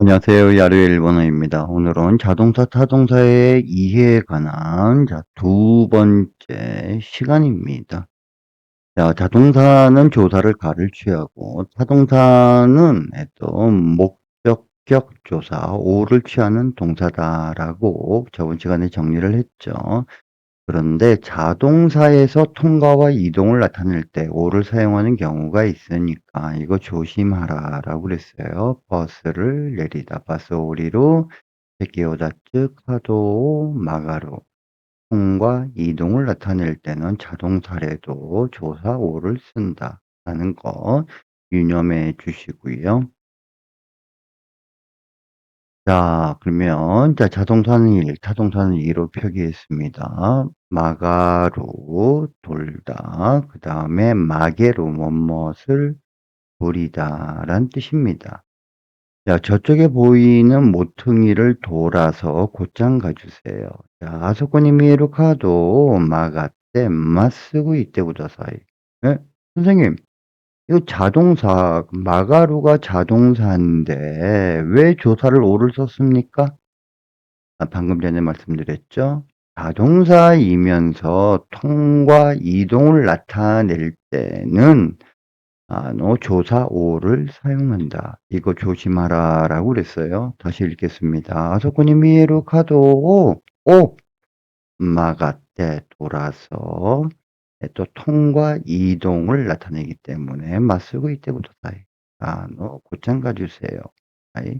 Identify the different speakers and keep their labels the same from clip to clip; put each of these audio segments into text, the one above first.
Speaker 1: 안녕하세요. 야루의 일본어입니다. 오늘은 자동차, 타동사의 이해에 관한 두 번째 시간입니다. 자동사는 조사를 가를 취하고 타동사는 또 목적격 조사, 오를 취하는 동사다라고 저번 시간에 정리를 했죠. 그런데 자동사에서 통과와 이동을 나타낼 때 오를 사용하는 경우가 있으니까 이거 조심하라라고 그랬어요. 버스를 내리다. 버스 오리로 새끼오다 즉 하도 마가로 통과 이동을 나타낼 때는 자동사래도 조사 오를 쓴다라는 거 유념해 주시고요. 그러면 자동사는 1, 타동사는 2로 표기했습니다. 마가로 돌다, 그다음에 마개로 뭐뭇을 부리다란 뜻입니다. 저쪽에 보이는 모퉁이를 돌아서 곧장 가주세요. 아소코니 미エる 카도 마가떼 마쓰고 이때 구다사이. 예? 선생님, 이거 자동사, 마가루가 자동사인데 왜 조사를 오를 썼습니까? 방금 전에 말씀드렸죠. 자동사이면서 통과, 이동을 나타낼 때는 너 조사 오를 사용한다. 이거 조심하라라고 그랬어요. 다시 읽겠습니다. 아소코니見える 카도 오 마가떼 돌아서 또 통과 이동을 나타내기 때문에 맞쓰고 이때부터 너 곧장 가주세요. 아이,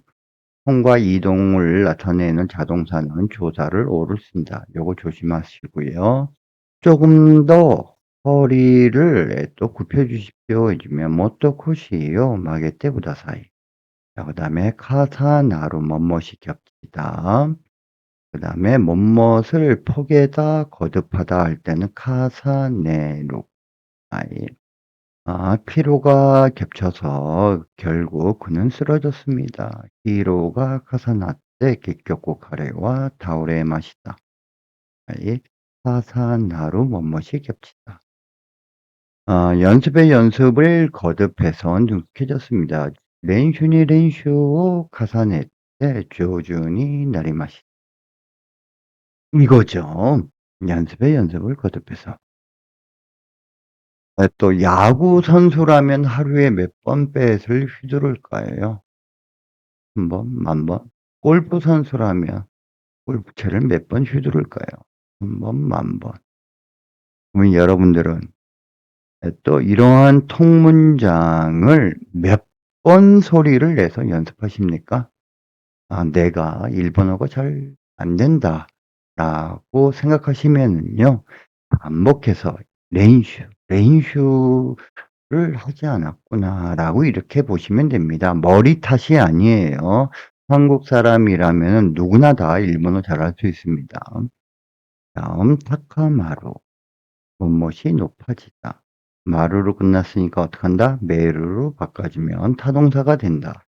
Speaker 1: 통과 이동을 나타내는 자동사는 조사를 오를 쓴다. 요거 조심하시고요. 조금 더 허리를 또 굽혀 주십시오. 해주면 뭐또 코시요 마게떼 구다사이. 그 다음에 카사나루 뭐뭇이 겹치다. 그 다음에 뭐뭇을 포개다 거듭하다 할 때는 카사네루. 아이. 피로가 겹쳐서 결국 그는 쓰러졌습니다. 피로가 카사나떼 기격고 카레와 다우레의 맛이다. 아이. 카사나루 뭐뭇이 겹치다. 연습의 연습을 거듭해서 능숙해졌습니다. 렌슈니 렌슈 카사네떼 조준이 나리마시. 이거죠. 연습의 연습을 거듭해서. 또 야구 선수라면 하루에 몇 번 배트를 휘두를까요? 1 번, 10,000 번? 골프 선수라면 골프채를 몇 번 휘두를까요? 1 번, 10,000 번. 그러면 여러분들은 또 이러한 통문장을 몇 번 소리를 내서 연습하십니까? 내가 일본어가 잘 안 된다라고 생각하시면은요. 반복해서練習를 하지 않았구나라고 이렇게 보시면 됩니다. 머리 탓이 아니에요. 한국 사람이라면은 누구나 다 일본어 잘할 수 있습니다. 다음 타카마루. 뭐뭇이 높아지다. 마루로 끝났으니까 어떡한다? 메루로 바꿔주면 타동사가 된다.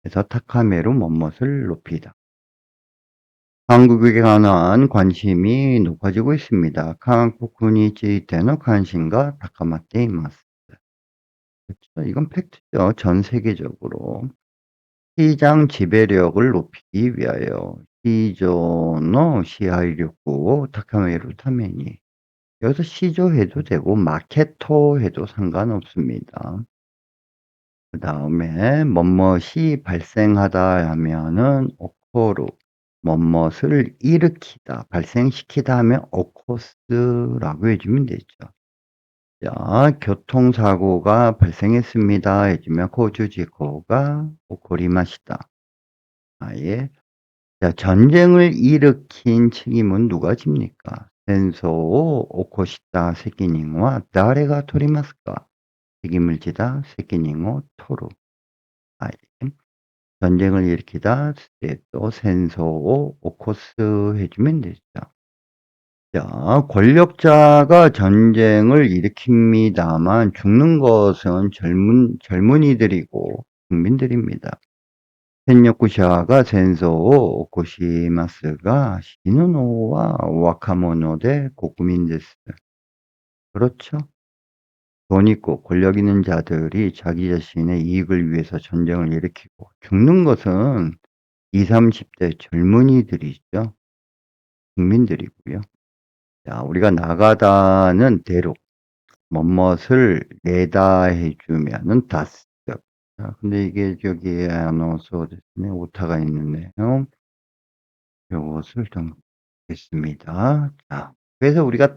Speaker 1: 그래서 타카메루 뭐뭇을 높이다. 한국에 관한 관심이 높아지고 있습니다. 한국군이 찌이테의 관심과 다카마테 이마스. 그렇죠. 이건 팩트죠. 전 세계적으로. 시장 지배력을 높이기 위하여 시조의 시하이력고 타카메루 타메니. 여기서 시조 해도 되고 마케토 해도 상관없습니다. 그 다음에 뭐뭇이 발생하다 하면은 오코루. 뭐뭇을 일으키다, 발생시키다 하면 오코스라고 해주면 되죠. 교통사고가 발생했습니다. 해주면 고주지코가 오코리마시다. 예. 전쟁을 일으킨 책임은 누가 집니까? 센소오 오코시다 세키닝와 다레가 토리마스까? 책임을 지다 세키닝오 토루. 예. 전쟁을 일으키다 또 센소오 오코스 해주면 되죠. 권력자가 전쟁을 일으킵니다만 죽는 것은 젊은이들이고 국민들입니다. 텐요쿠샤가 센소오 오코시마스가 시누노와 와카모노 대国民 데스. 그렇죠. 돈 있고 권력 있는 자들이 자기 자신의 이익을 위해서 전쟁을 일으키고 죽는 것은 20-30대 젊은이들이죠. 국민들이고요. 자, 우리가 나가다는 대로 뭐뭇을 내다 해 주면은 das. 자, 근데 이게 저기 안 어서 됐네. 오타가 있는데요. 요것을 좀 겠습니다. 자, 그래서 우리가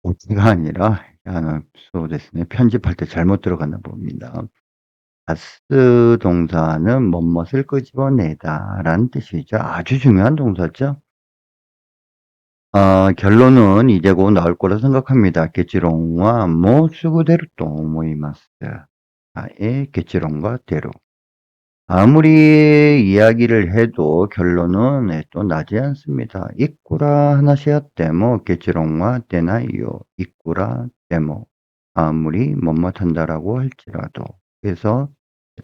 Speaker 1: 오타가 아니라 안 어서 됐네. 편집할 때 잘못 들어갔나 봅니다. das 동사는 뭐뭇을 끄집어내다라는 뜻이죠. 아주 중요한 동사죠. 결론은 이제 곧 나올 거라 생각합니다.結論はもうすぐ出ると思います。結論과 대로. 아무리 이야기를 해도 결론은 또 나지 않습니다. 이쿠라 하나시あっても 結論は 出ないよ. 이쿠라 데모. 아무리 뭐뭇 한다라고 할지라도. 그래서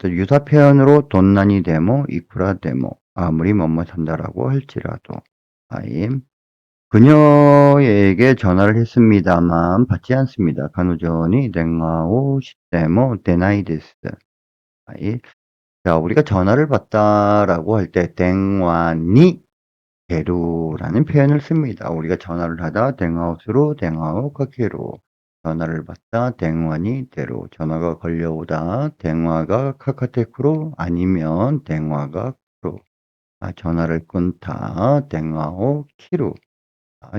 Speaker 1: 유사 표현으로 돈난이 데모, 이쿠라 데모. 아무리 뭐뭇 한다라고 할지라도. 아임. 그녀에게 전화를 했습니다만 받지 않습니다. 간호전이 댕아오 시테모 데나이 데스. 아이. 자, 우리가 전화를 받다라고 할 때 댕와니 게루라는 표현을 씁니다. 우리가 전화를 하다 댕아웃으로 댕아오 카케로. 전화를 받다 댕와니 데로. 전화가 걸려오다 댕화가 카카테크로 아니면 댕화가 크로. 전화를 끊다 댕아오 키로.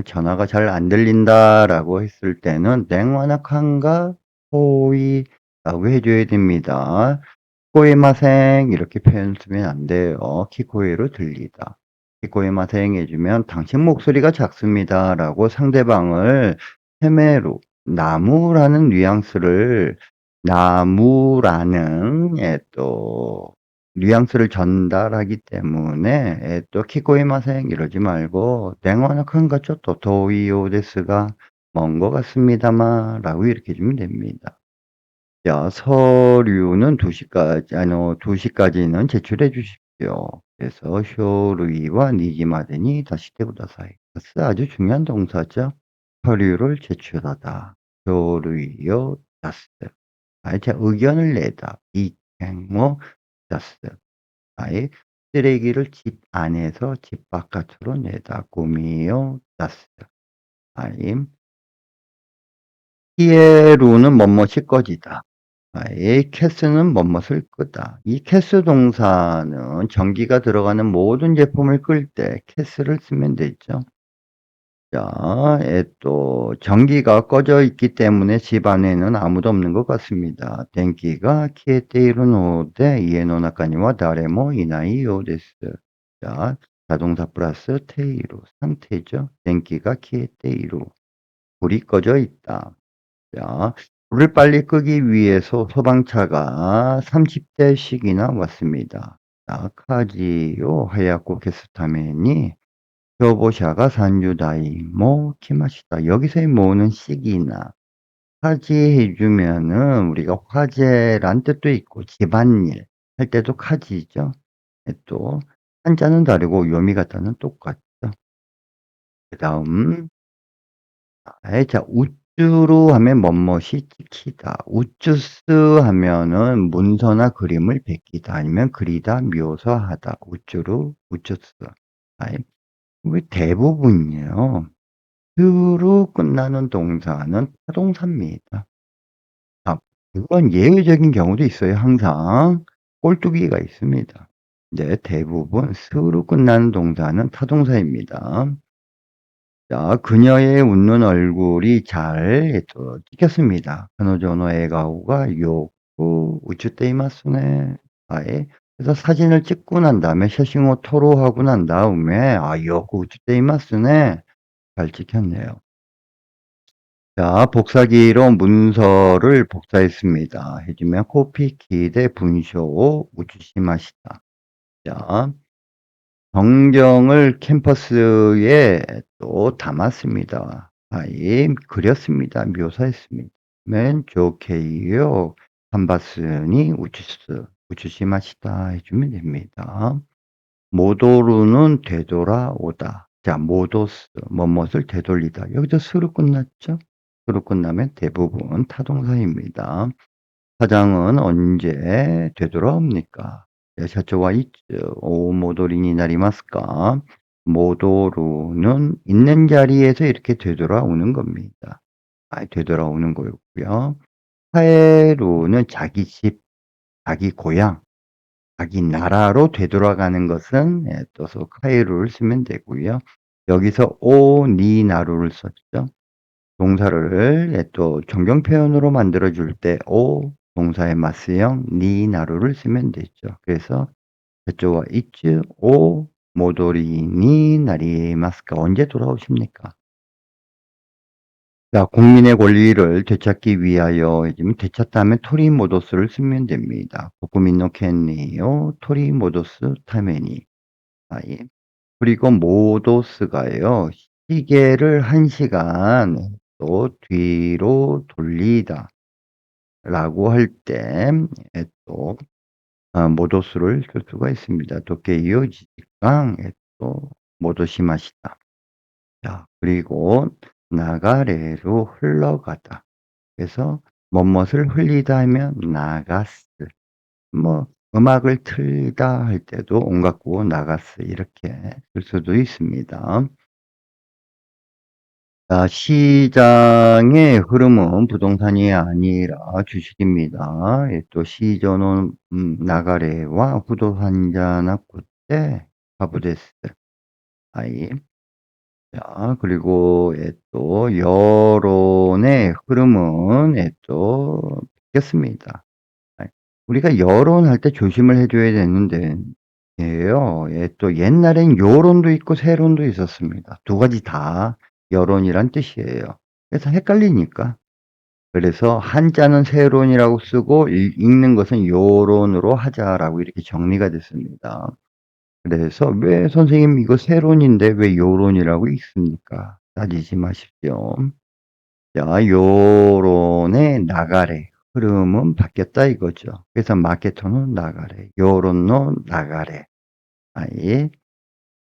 Speaker 1: 전화가 잘 안 들린다라고 했을 때는 댕와나칸가 호이라고 해줘야 됩니다. 키코에마생 이렇게 표현 쓰면 안 돼요. 키코에로 들리다. 키코에마생 해주면 당신 목소리가 작습니다라고 상대방을 헤매로 나무라는 뉘앙스를 나무라는 또 뉘앙스를 전달하기 때문에 또 키코이마생 이러지 말고 댕화나칸가 쪼또 도이요 데스가 먼 것 같습니다만 라고 이렇게 해주면 됩니다. 자, 서류는 2시까지, 2시까지는 제출해 주십시오. 그래서 쇼루이와 니지마데니 다시 테구다사이. 아주 중요한 동사죠. 서류를 제출하다. 쇼루이요 다스. 제 의견을 내다. 이행모 다스. 아예 쓰레기를 집 안에서 집 바깥으로 내다. 꾸미요 다스. 아임. 히에루는 뭐뭇이 꺼지다. 이 캐스는 뭐뭇을 끄다. 이 캐스 동사는 전기가 들어가는 모든 제품을 끌 때 캐스를 쓰면 되죠. 자, 또 전기가 꺼져 있기 때문에 집 안에는 아무도 없는 것 같습니다.電気が 消えているので家の中には誰もいないようです. 자, 자동사 플러스 테이로 상태죠.電気が 消えている. 불이 꺼져 있다. 자, 불을 빨리 끄기 위해서 소방차가 30대씩이나 왔습니다. 자, 카지요 하야코 게스타메니 교보샤가 산유다이 모 키마시다. 여기서의 모는 씩이나 카지 해주면은 우리가 화재란 뜻도 있고 집안일 할 때도 카지죠. 또 한자는 다르고 요미가타는 똑같죠. 그 다음 자, 우쭈로 하면 뭐뭇이 찍히다. 우쭈스 하면은 문서나 그림을 베끼다 아니면 그리다, 묘사하다. 우쭈로, 우쭈스. 대부분이요. 스로 끝나는 동사는 타동사입니다. 물론 예외적인 경우도 있어요. 항상 꼴뚜기가 있습니다. 이제 대부분 스로 끝나는 동사는 타동사입니다. 자, 그녀의 웃는 얼굴이 잘 찍혔습니다. 그노조노 에가오가 요쿠 우츠테이마스네. 그래서 사진을 찍고 난 다음에 셔싱오 토로하고 난 다음에 요쿠 우츠테이마스네. 잘 찍혔네요. 자, 복사기로 문서를 복사했습니다. 해주면 코피키데 분쇼 우츠시마시다. 자, 전경을 캠퍼스에 또 담았습니다. 그렸습니다. 묘사했습니다. 맨 좋게요. 간바스니 우추시마시다 해주면 됩니다. 모도루는 되돌아오다. 자, 모도스, 뭐뭇을 되돌리다. 여기서 스로 끝났죠? 스로 끝나면 대부분 타동사입니다. 사장은 언제 되돌아옵니까? 社長はいつお戻りになりますか? 모도로는 있는 자리에서 이렇게 되돌아오는 겁니다. 되돌아오는 거였고요. 카에루는 자기 집, 자기 고향, 자기 나라로 되돌아가는 것은 또서 카에루를 쓰면 되고요. 여기서 오니나루를 썼죠. 동사를 또 정경 표현으로 만들어 줄 때 오 동사의 마스형 니나루를 쓰면 되죠. 그래서 社長はいつお戻りになりますか? 언제 돌아오십니까? 자, 국민의 권리를 되찾기 위하여 해주면 되찾다 하면 토리모도스를 쓰면 됩니다. 국민의権利を 토리모도스 타메니. 그리고 모도스가요. 시계를 1시간 또 뒤로 돌리다 라고 할 때 또 모도스를 쓸 수가 있습니다. 도케이요 지지강 또 모도시마시다. 자, 그리고 나가레로 흘러가다. 그래서 뭐뭇을 흘리다 하면 나가스. 뭐 음악을 틀다 할 때도 온갖 구호 나가스 이렇게 쓸 수도 있습니다. 자, 시장의 흐름은 부동산이 아니라 주식입니다. 또 시저는 나가레와 부동산자나 그때 가부데스. 자, 그리고 또 여론의 흐름은 또 바뀌었습니다. 우리가 여론할 때 조심을 해줘야 되는데 예요. 또 옛날엔 요론도 있고 세론도 있었습니다. 두 가지 다 여론이란 뜻이에요. 그래서 헷갈리니까. 그래서 한자는 세론이라고 쓰고 읽는 것은 요론으로 하자라고 이렇게 정리가 됐습니다. 그래서 왜 선생님 이거 세론인데 왜 요론이라고 읽습니까? 따지지 마십시오. 자, 요론의 나가레 흐름은 바뀌었다 이거죠. 그래서 마케토는 나가레, 요론노 나가레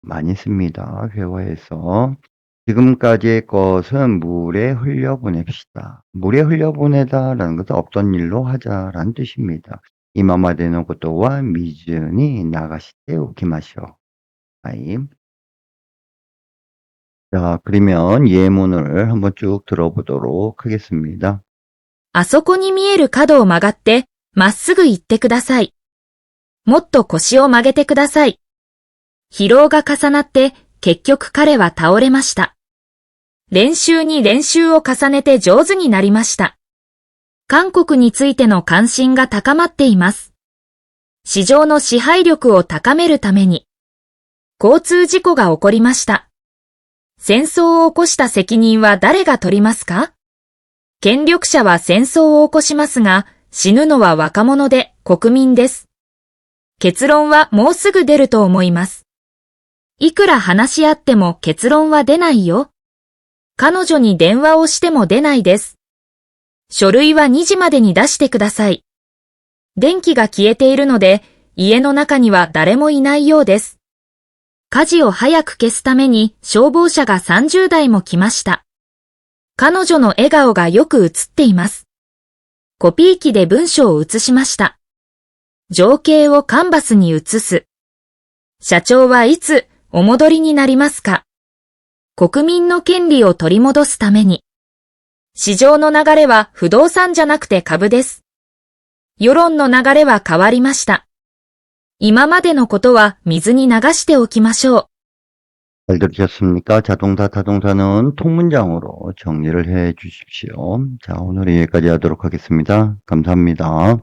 Speaker 1: 많이 씁니다. 회화에서. 지금까지의 것은 물에 흘려보냅시다. 물에 흘려보내다라는 것은 없던 일로 하자라는 뜻입니다. 이마마데노 고토와 미즈니 나가시테 오키마쇼. 자, 그러면 예문을 한번 쭉 들어보도록 하겠습니다.
Speaker 2: あそこに見える角を曲がって、まっすぐ行ってください。もっと腰を曲げてください。疲労が重なって、結局彼は倒れました。練習に練習を重ねて上手になりました。韓国についての関心が高まっています。市場の支配力を高めるために、交通事故が起こりました。戦争を起こした責任は誰が取りますか？権力者は戦争を起こしますが、死ぬのは若者で国民です。結論はもうすぐ出ると思います。いくら話し合っても結論は出ないよ。彼女に電話をしても出ないです。書類は2時までに出してください。電気が消えているので、家の中には誰もいないようです。火事を早く消すために消防車が30台も来ました。彼女の笑顔がよく映っています。コピー機で文章を写しました。情景をカンバスに写す。社長はいつお戻りになりますか？国民の権利を取り戻すために。市場の流れは不動産じゃなくて株です。世論の流れは変わりました。今までのことは水に流しておきましょう。
Speaker 1: 잘 들으셨습니까? 자동사, 타동사는 통문장으로 정리를 해 주십시오. 자, 오늘 여기까지 하도록 하겠습니다. 감사합니다.